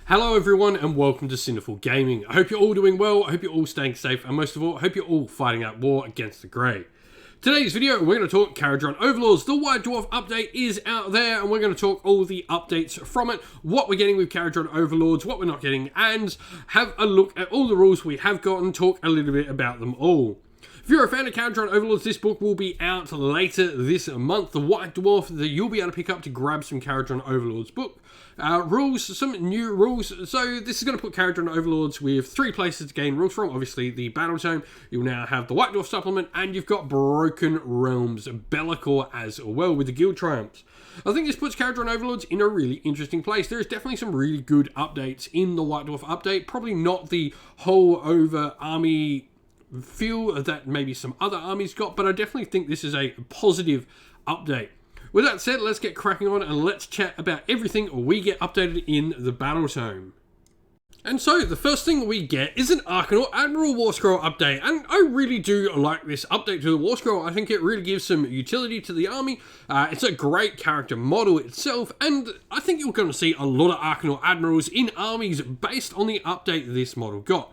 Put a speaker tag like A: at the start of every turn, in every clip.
A: Hello everyone and welcome to Sinful Gaming. I hope you're all doing well, I hope you're all staying safe, and most of all, I hope you're all fighting out war against the Grey. Today's video, we're going to talk Kharadron Overlords. The White Dwarf update is out there, and we're going to talk all the updates from it, what we're getting with Kharadron Overlords, what we're not getting, and have a look at all the rules we have gotten, talk a little bit about them all. If you're a fan of Kharadron Overlords, this book will be out later this month. The White Dwarf that you'll be able to pick up to grab some Kharadron Overlords book. Rules, some new rules. So this is going to put Kharadron Overlords with 3 places to gain rules from. Obviously the Battletome, you'll now have the White Dwarf supplement, and you've got Broken Realms, Be'lakor as well with the Guild Triumphs. I think this puts Kharadron Overlords in a really interesting place. There is definitely some really good updates in the White Dwarf update. Probably not the whole over army feel that maybe some other armies got, but I definitely think this is a positive update. With that said, let's get cracking on and let's chat about everything we get updated in the Battletome. And so, the first thing we get is an Arcana Admiral War Scroll update, and I really do like this update to the War Scroll. I think it really gives some utility to the army. It's a great character model itself, and I think you're going to see a lot of Arcana Admirals in armies based on the update this model got.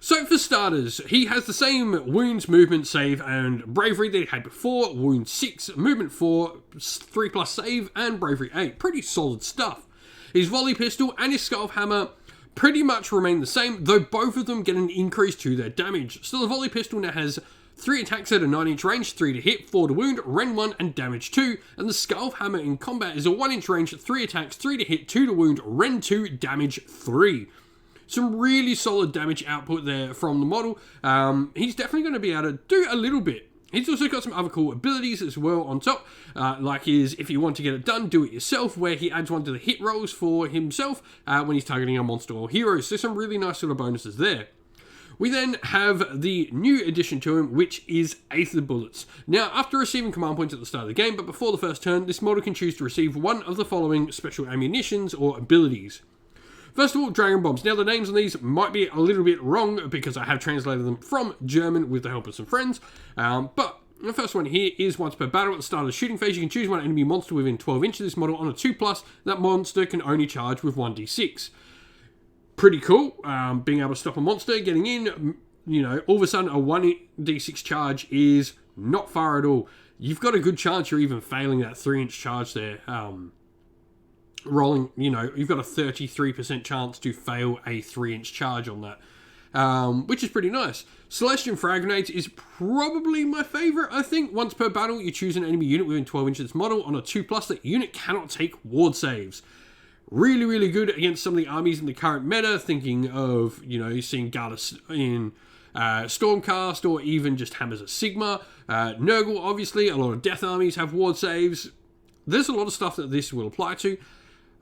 A: So for starters, he has the same wounds, movement, save, and bravery that he had before. Wound 6, movement 4, 3+ save, and bravery 8. Pretty solid stuff. His volley pistol and his skull hammer pretty much remain the same, though both of them get an increase to their damage. So the volley pistol now has 3 attacks at a 9-inch range, 3 to hit, 4 to wound, rend 1, and damage 2. And the skull hammer in combat is a 1-inch range, 3 attacks, 3 to hit, 2 to wound, rend 2, damage 3. Some really solid damage output there from the model. He's definitely going to be able to do a little bit. He's also got some other cool abilities as well on top, like his if you want to get it done, do it yourself, where he adds one to the hit rolls for himself when he's targeting a monster or hero. So some really nice sort of bonuses there. We then have the new addition to him, which is Aether Bullets. Now, after receiving command points at the start of the game, but before the first turn, this model can choose to receive one of the following special ammunitions or abilities. First of all, Dragon Bombs. Now, the names on these might be a little bit wrong because I have translated them from German with the help of some friends. But the first one here is once per battle at the start of the shooting phase, you can choose one enemy monster within 12 inches of this model on a 2+. That monster can only charge with 1d6. Pretty cool. Being able to stop a monster getting in, you know, all of a sudden a 1d6 charge is not far at all. You've got a good chance you're even failing that 3-inch charge there. Rolling, you know, you've got a 33% chance to fail a 3-inch charge on that, which is pretty nice. Celestial Frag Grenades is probably my favourite, I think. Once per battle, you choose an enemy unit within 12 inches of this model on a 2+. That unit cannot take ward saves. Really, really good against some of the armies in the current meta, thinking of, you know, seeing Gardas in Stormcast, or even just Hammers of Sigma. Nurgle, obviously, a lot of death armies have ward saves. There's a lot of stuff that this will apply to.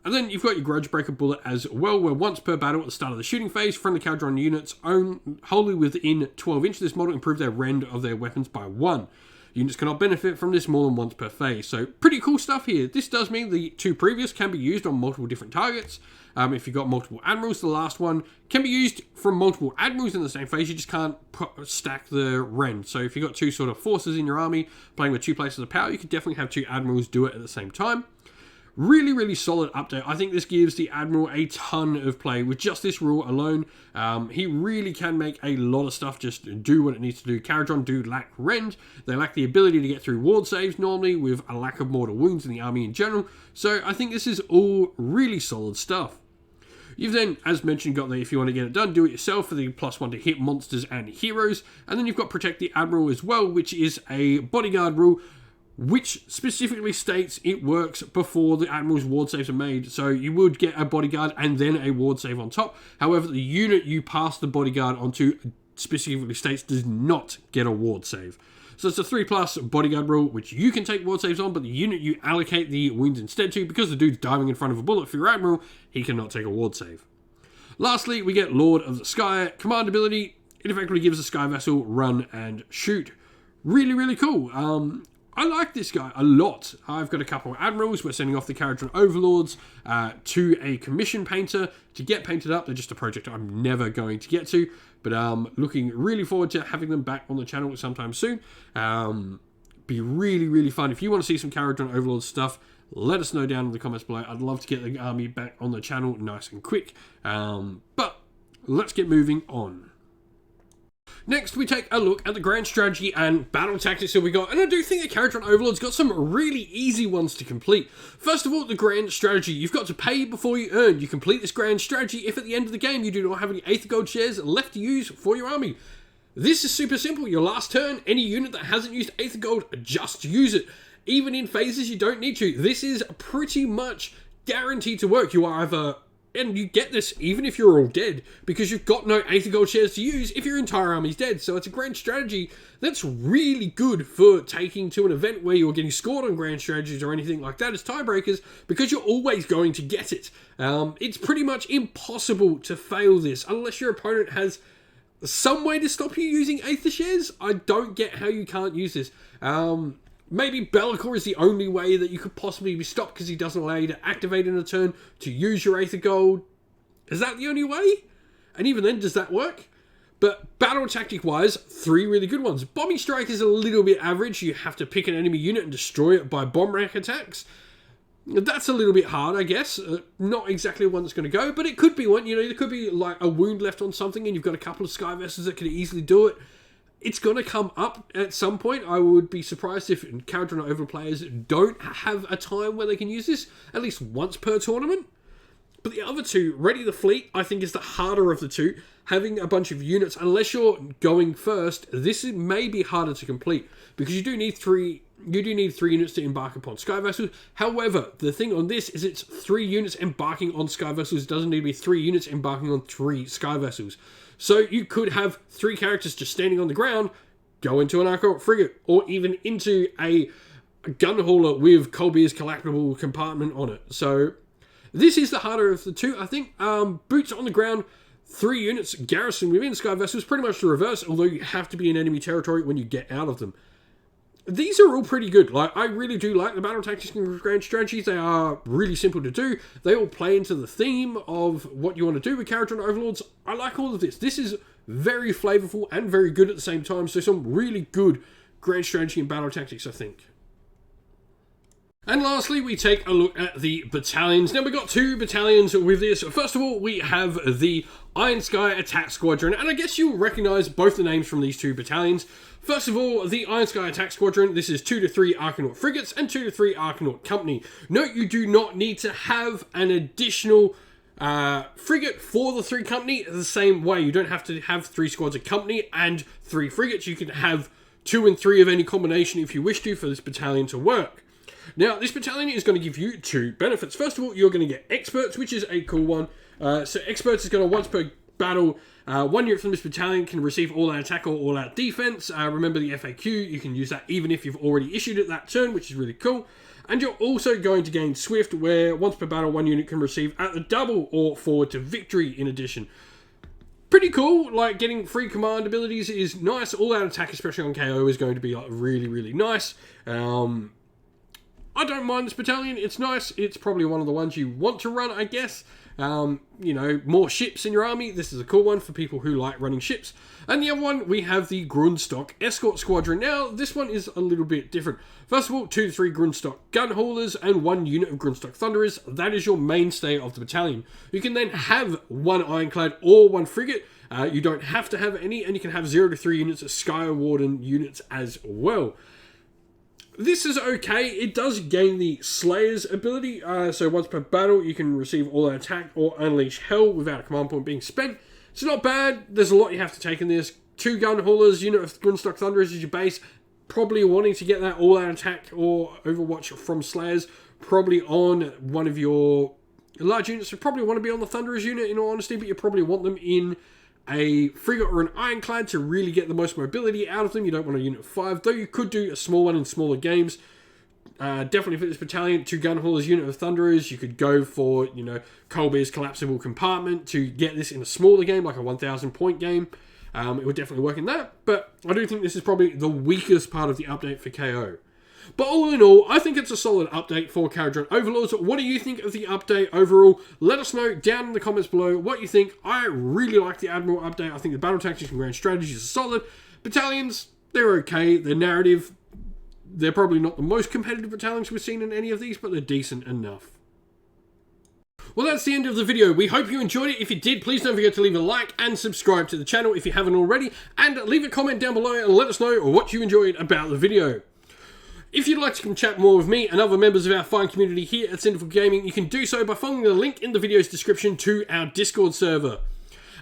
A: And then you've got your Grudge Breaker Bullet as well, where once per battle at the start of the shooting phase, friendly Kharadron units wholly within 12 inches of this model improve their rend of their weapons by 1. Units cannot benefit from this more than once per phase. So pretty cool stuff here. This does mean the 2 previous can be used on multiple different targets. If you've got multiple admirals, the last one can be used from multiple admirals in the same phase. You just can't stack the rend. So if you've got 2 sort of forces in your army playing with 2 places of power, you could definitely have 2 admirals do it at the same time. Really, really solid update. I think this gives the Admiral a ton of play with just this rule alone. He really can make a lot of stuff just do what it needs to do. Kharadron do lack rend. They lack the ability to get through ward saves normally, with a lack of mortal wounds in the army in general. So I think this is all really solid stuff. You've then, as mentioned, got the if you want to get it done, do it yourself for the +1 to hit monsters and heroes. And then you've got Protect the Admiral as well, which is a bodyguard rule, which specifically states it works before the Admiral's ward saves are made. So you would get a bodyguard and then a ward save on top. However, the unit you pass the bodyguard onto specifically states does not get a ward save. So it's a 3+ bodyguard rule, which you can take ward saves on, but the unit you allocate the wounds instead to, because the dude's diving in front of a bullet for your Admiral, he cannot take a ward save. Lastly, we get Lord of the Sky. Command ability, it effectively gives the Sky Vessel run and shoot. Really, really cool. I like this guy a lot. I've got a couple of admirals. We're sending off the Kharadron Overlords to a commission painter to get painted up. They're just a project I'm never going to get to, but looking really forward to having them back on the channel sometime soon. Be really, really fun. If you want to see some Kharadron Overlords stuff, Let us know down in the comments below. I'd love to get the army back on the channel nice and quick. But let's get moving on. Next, we take a look at the grand strategy and battle tactics that we got, and I do think the Kharadron Overlords got some really easy ones to complete. First of all, the grand strategy. You've got to pay before you earn. You complete this grand strategy if at the end of the game you do not have any Aether Gold shares left to use for your army. This is super simple. Your last turn, any unit that hasn't used Aether Gold, just use it. Even in phases you don't need to. This is pretty much guaranteed to work. You are either... And you get this even if you're all dead, because you've got no Aether Gold shares to use if your entire army's dead. So it's a grand strategy that's really good for taking to an event where you're getting scored on grand strategies or anything like that as tiebreakers, because you're always going to get it. It's pretty much impossible to fail this unless your opponent has some way to stop you using Aether shares. I don't get how you can't use this. Maybe Be'lakor is the only way that you could possibly be stopped, because he doesn't allow you to activate in a turn to use your Aether Gold. Is that the only way? And even then, does that work? But battle tactic wise, 3 really good ones. Bombing Strike is a little bit average. You have to pick an enemy unit and destroy it by bomb rack attacks. That's a little bit hard, I guess. Not exactly one that's going to go, but it could be one. You know, there could be like a wound left on something and you've got a couple of Sky Vessels that could easily do it. It's going to come up at some point. I would be surprised if Kharadron Overlord players don't have a time where they can use this at least once per tournament. But the other two, Ready the Fleet, I think is the harder of the two. Having a bunch of units, unless you're going first, this may be harder to complete, because you do need three units to embark upon Sky Vessels. However, the thing on this is it's 3 units embarking on Sky Vessels. It doesn't need to be 3 units embarking on 3 Sky Vessels. So you could have 3 characters just standing on the ground, go into an Arcana frigate, or even into a gun hauler with Colby's collapsible compartment on it. So this is the harder of the two, I think. Boots on the ground, 3 units garrison within Sky Vessels, pretty much the reverse, although you have to be in enemy territory when you get out of them. These are all pretty good. Like, I really do like the battle tactics and grand strategies. They are really simple to do. They all play into the theme of what you want to do with Kharadron Overlords. I like all of this. This is very flavorful and very good at the same time. So some really good grand strategy and battle tactics, I think. And lastly, we take a look at the battalions. Now, we've got 2 battalions with this. First of all, we have the Iron Sky Attack Squadron. And I guess you'll recognise both the names from these 2 battalions. First of all, the Iron Sky Attack Squadron. This is 2 to 3 Arcanaut frigates and 2 to 3 Arcanaut company. Note, you do not need to have an additional frigate for the 3 company the same way. You don't have to have 3 squads of company and 3 frigates. You can have 2 and 3 of any combination if you wish to for this battalion to work. Now, this battalion is going to give you 2 benefits. First of all, you're going to get Experts, which is a cool one. So Experts is going to, once per battle, 1 unit from this battalion can receive all-out attack or all-out defense. Remember the FAQ, you can use that even if you've already issued it that turn, which is really cool. And you're also going to gain Swift, where once per battle, 1 unit can receive at the double or forward to victory in addition. Pretty cool. Like, getting free command abilities is nice. All-out attack, especially on KO, is going to be like really, really nice. I don't mind this battalion. It's nice. It's probably one of the ones you want to run, I guess. You know, more ships in your army. This is a cool one for people who like running ships. And the other one, we have the Grundstock Escort Squadron. Now, this one is a little bit different. First of all, 2 to 3 Grundstock Gun Haulers and 1 unit of Grundstock Thunderers. That is your mainstay of the battalion. You can then have 1 Ironclad or 1 frigate. You don't have to have any, and you can have 0 to 3 units of Sky Warden units as well. This is okay. It does gain the Slayer's ability. So once per battle, you can receive all attack or unleash hell without a command point being spent. It's not bad. There's a lot you have to take in this. 2 gun haulers, unit of Grundstock Thunderers is your base. Probably wanting to get that all-out attack or Overwatch from Slayers. Probably on one of your large units. You probably want to be on the Thunderers unit, in all honesty, but you probably want them in a frigate or an ironclad to really get the most mobility out of them. You don't want a unit of 5, though you could do a small one in smaller games. Definitely for this battalion, 2 gun haulers, unit of Thunderers. You could go for, you know, Colby's collapsible compartment to get this in a smaller game, like a 1,000 point game. It would definitely work in that, but I do think this is probably the weakest part of the update for KO. But all in all, I think it's a solid update for Kharadron Overlords. What do you think of the update overall? Let us know down in the comments below what you think. I really like the Admiral update. I think the battle tactics and grand strategies are solid. Battalions, they're okay. The narrative, They're probably not the most competitive battalions we've seen in any of these, but they're decent enough. Well, that's the end of the video. We hope you enjoyed it. If you did, please don't forget to leave a like and subscribe to the channel if you haven't already, and leave a comment down below and let us know what you enjoyed about the video. If you'd like to come chat more with me and other members of our fine community here at Sinful Gaming, you can do so by following the link in the video's description to our Discord server.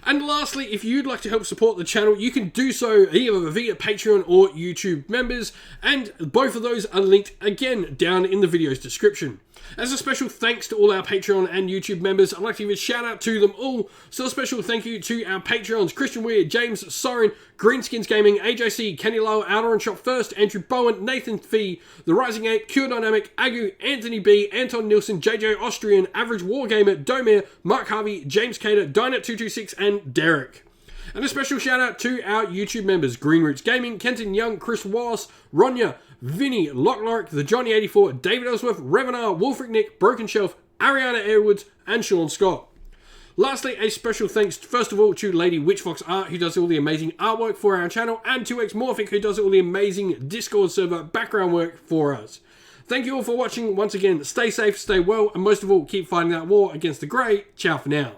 A: And lastly, if you'd like to help support the channel, you can do so either via Patreon or YouTube members, and both of those are linked again down in the video's description. As a special thanks to all our Patreon and YouTube members, I'd like to give a shout out to them all. So a special thank you to our Patreons, Christian Weir, James Soren, Greenskins Gaming, AJC, Kenny Lowe, Outer Shop First, Andrew Bowen, Nathan Fee, The Rising Ape, Cure Dynamic, Agu, Anthony B, Anton Nilsson, JJ Austrian, Average Wargamer, Domir, Mark Harvey, James Cater, Dynet226, and Derek. And a special shout out to our YouTube members, Green Roots Gaming, Kenton Young, Chris Wallace, Ronya, Vinny, Lockloric, The Johnny84, David Ellsworth, Revenar, Wolfric Nick, Broken Shelf, Ariana Edwards, and Sean Scott. Lastly, a special thanks first of all to Lady Witchfox Art, who does all the amazing artwork for our channel, and to Xmorphic, who does all the amazing Discord server background work for us. Thank you all for watching. Once again, stay safe, stay well, and most of all, keep fighting that war against the Grey. Ciao for now.